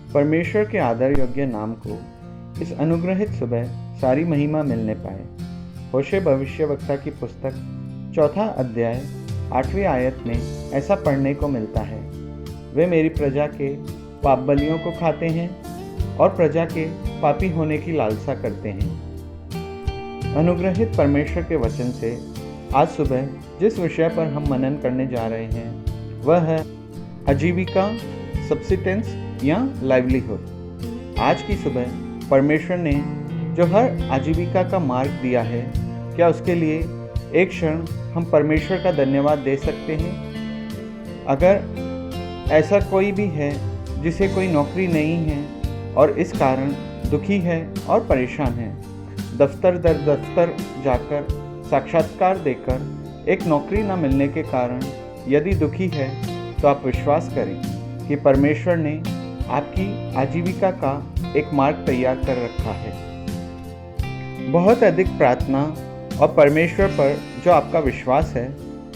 परमेश्वर के आदर योग्य नाम को इस अनुग्रहित सुबह सारी महिमा मिलने पाए। होशे भविष्यवक्ता की पुस्तक 4 अध्याय 8वीं आयत में ऐसा पढ़ने को मिलता है, वे मेरी प्रजा के पाप बलियों को खाते हैं और प्रजा के पापी होने की लालसा करते हैं। अनुग्रहित परमेश्वर के वचन से आज सुबह जिस विषय पर हम मनन करने जा रहे हैं वह है आजीविका, सब्सिस्टेंस या लाइवलीहुड। आज की सुबह परमेश्वर ने जो हर आजीविका का मार्ग दिया है, क्या उसके लिए एक क्षण हम परमेश्वर का धन्यवाद दे सकते हैं? अगर ऐसा कोई भी है जिसे कोई नौकरी नहीं है और इस कारण दुखी है और परेशान है, दफ्तर दर दफ्तर जाकर साक्षात्कार देकर एक नौकरी न मिलने के कारण यदि दुखी है, तो आप विश्वास करें कि परमेश्वर ने आपकी आजीविका का एक मार्ग तैयार कर रखा है। बहुत अधिक प्रार्थना और परमेश्वर पर जो आपका विश्वास है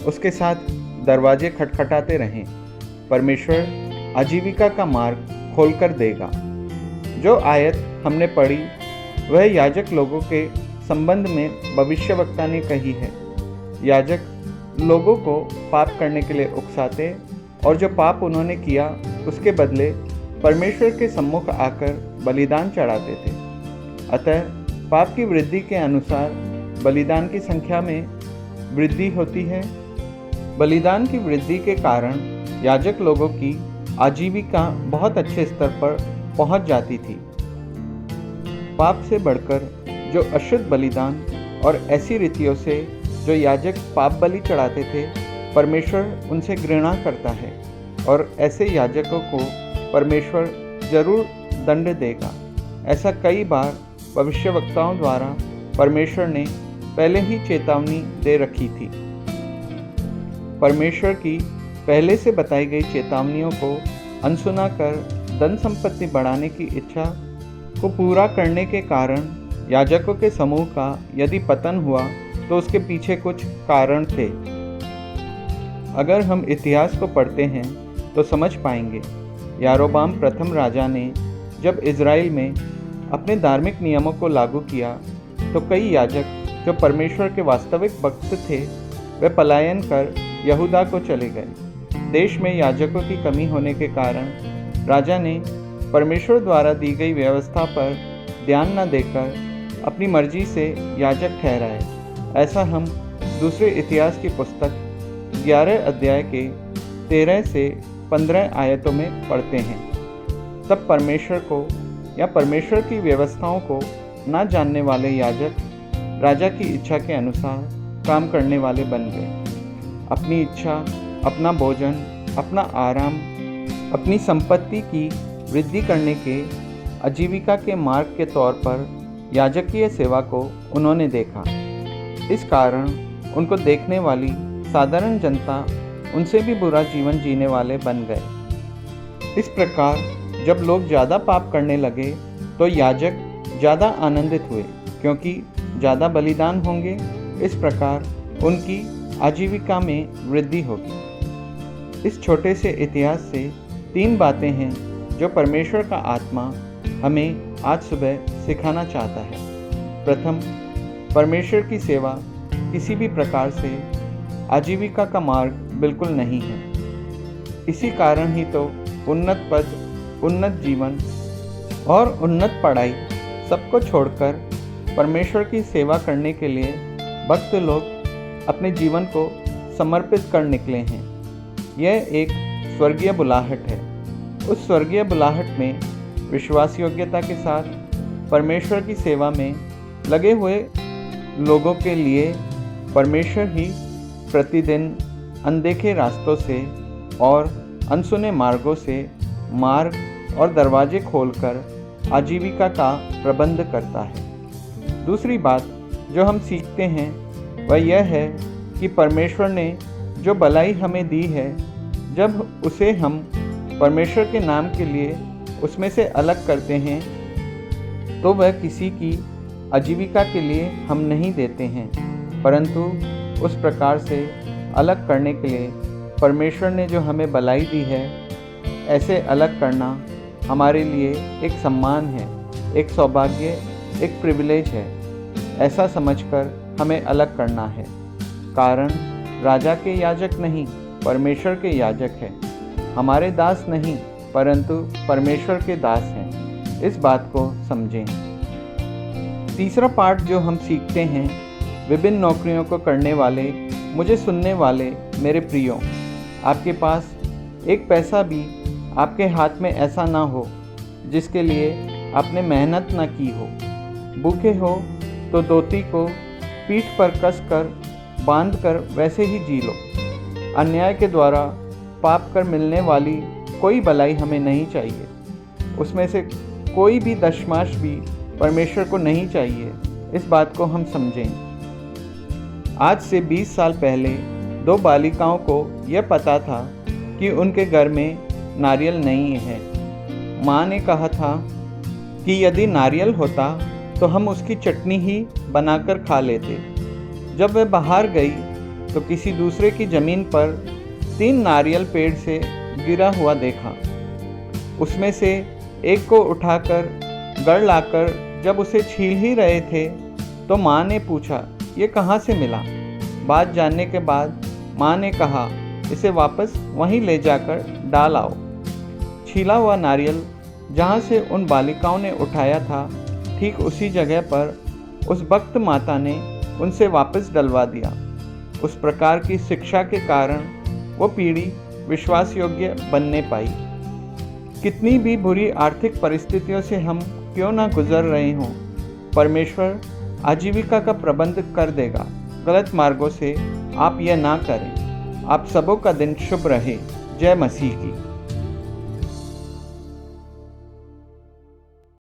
उसके साथ दरवाजे खटखटाते रहें। परमेश्वर आजीविका का मार्ग खोल कर देगा। जो आयत हमने पढ़ी वह याजक लोगों के संबंध में भविष्यवक्ता ने कही है। याजक लोगों को पाप करने के लिए उकसाते और जो पाप उन्होंने किया उसके बदले परमेश्वर के सम्मुख आकर बलिदान चढ़ाते थे। अतः पाप की वृद्धि के अनुसार बलिदान की संख्या में वृद्धि होती है। बलिदान की वृद्धि के कारण याजक लोगों की आजीविका बहुत अच्छे स्तर पर पहुंच जाती थी। पाप से बढ़कर जो अशुद्ध बलिदान और ऐसी रीतियों से जो याजक पाप बलि चढ़ाते थे, परमेश्वर उनसे घृणा करता है और ऐसे याजकों को परमेश्वर जरूर दंड देगा। ऐसा कई बार भविष्यवक्ताओं द्वारा परमेश्वर ने पहले ही चेतावनी दे रखी थी। परमेश्वर की पहले से बताई गई चेतावनियों को अनसुना कर धन संपत्ति बढ़ाने की इच्छा को पूरा करने के कारण याजकों के समूह का यदि पतन हुआ तो उसके पीछे कुछ कारण थे। अगर हम इतिहास को पढ़ते हैं तो समझ पाएंगे। यारोबाम प्रथम राजा ने जब इज़राइल में अपने धार्मिक नियमों को लागू किया तो कई याजक जो परमेश्वर के वास्तविक भक्त थे वे पलायन कर यहूदा को चले गए। देश में याजकों की कमी होने के कारण राजा ने परमेश्वर द्वारा दी गई व्यवस्था पर ध्यान न देकर अपनी मर्जी से याजक ठहराए। ऐसा हम दूसरे इतिहास की पुस्तक 11 अध्याय के 13 से 15 आयतों में पढ़ते हैं। तब परमेश्वर को या परमेश्वर की व्यवस्थाओं को न जानने वाले याजक राजा की इच्छा के अनुसार काम करने वाले बन गए। अपनी इच्छा, अपना भोजन, अपना आराम, अपनी संपत्ति की वृद्धि करने के आजीविका के मार्ग के तौर पर याजकीय सेवा को उन्होंने देखा। इस कारण उनको देखने वाली साधारण जनता उनसे भी बुरा जीवन जीने वाले बन गए। इस प्रकार जब लोग ज़्यादा पाप करने लगे तो याजक ज़्यादा आनंदित हुए क्योंकि ज़्यादा बलिदान होंगे। इस प्रकार उनकी आजीविका में वृद्धि होगी। इस छोटे से इतिहास से 3 बातें हैं जो परमेश्वर का आत्मा हमें आज सुबह सिखाना चाहता है। प्रथम, परमेश्वर की सेवा किसी भी प्रकार से आजीविका का मार्ग बिल्कुल नहीं है। इसी कारण ही तो उन्नत पद, उन्नत जीवन और उन्नत पढ़ाई सबको छोड़कर परमेश्वर की सेवा करने के लिए भक्त लोग अपने जीवन को समर्पित कर निकले हैं। यह एक स्वर्गीय बुलाहट है। उस स्वर्गीय बुलाहट में विश्वास योग्यता के साथ परमेश्वर की सेवा में लगे हुए लोगों के लिए परमेश्वर ही प्रतिदिन अनदेखे रास्तों से और अनसुने मार्गों से मार्ग और दरवाजे खोलकर आजीविका का प्रबंध करता है। दूसरी बात जो हम सीखते हैं वह यह है कि परमेश्वर ने जो भलाई हमें दी है, जब उसे हम परमेश्वर के नाम के लिए उसमें से अलग करते हैं तो वह किसी की आजीविका के लिए हम नहीं देते हैं, परंतु उस प्रकार से अलग करने के लिए परमेश्वर ने जो हमें भलाई दी है, ऐसे अलग करना हमारे लिए एक सम्मान है, एक सौभाग्य, एक प्रिविलेज है। ऐसा समझकर हमें अलग करना है। कारण राजा के याजक नहीं, परमेश्वर के याजक हैं। हमारे दास नहीं, परंतु परमेश्वर के दास हैं। इस बात को समझें। तीसरा पाठ जो हम सीखते हैं, विभिन्न नौकरियों को करने वाले, मुझे सुनने वाले मेरे प्रियो, आपके पास एक पैसा भी आपके हाथ में ऐसा ना हो जिसके लिए आपने मेहनत ना की हो। भूखे हो तो धोती को पीठ पर कस कर बांध कर वैसे ही जी लो। अन्याय के द्वारा पाप कर मिलने वाली कोई भलाई हमें नहीं चाहिए। उसमें से कोई भी दशमांश भी परमेश्वर को नहीं चाहिए। इस बात को हम समझें। आज से 20 साल पहले 2 बालिकाओं को यह पता था कि उनके घर में नारियल नहीं है। माँ ने कहा था कि यदि नारियल होता तो हम उसकी चटनी ही बनाकर खा लेते। जब वह बाहर गई तो किसी दूसरे की ज़मीन पर 3 नारियल पेड़ से गिरा हुआ देखा। उसमें से एक को उठाकर घर लाकर जब उसे छील ही रहे थे तो माँ ने पूछा, ये कहाँ से मिला? बात जानने के बाद माँ ने कहा, इसे वापस वहीं ले जाकर डाल आओ। छीला हुआ नारियल जहाँ से उन बालिकाओं ने उठाया था, ठीक उसी जगह पर उस भक्त माता ने उनसे वापस डलवा दिया। उस प्रकार की शिक्षा के कारण वो पीढ़ी विश्वास योग्य बनने पाई। कितनी भी बुरी आर्थिक परिस्थितियों से हम क्यों ना गुजर रहे हों, परमेश्वर आजीविका का प्रबंध कर देगा। गलत मार्गों से आप यह ना करें। आप सबों का दिन शुभ रहे। जय मसीह की।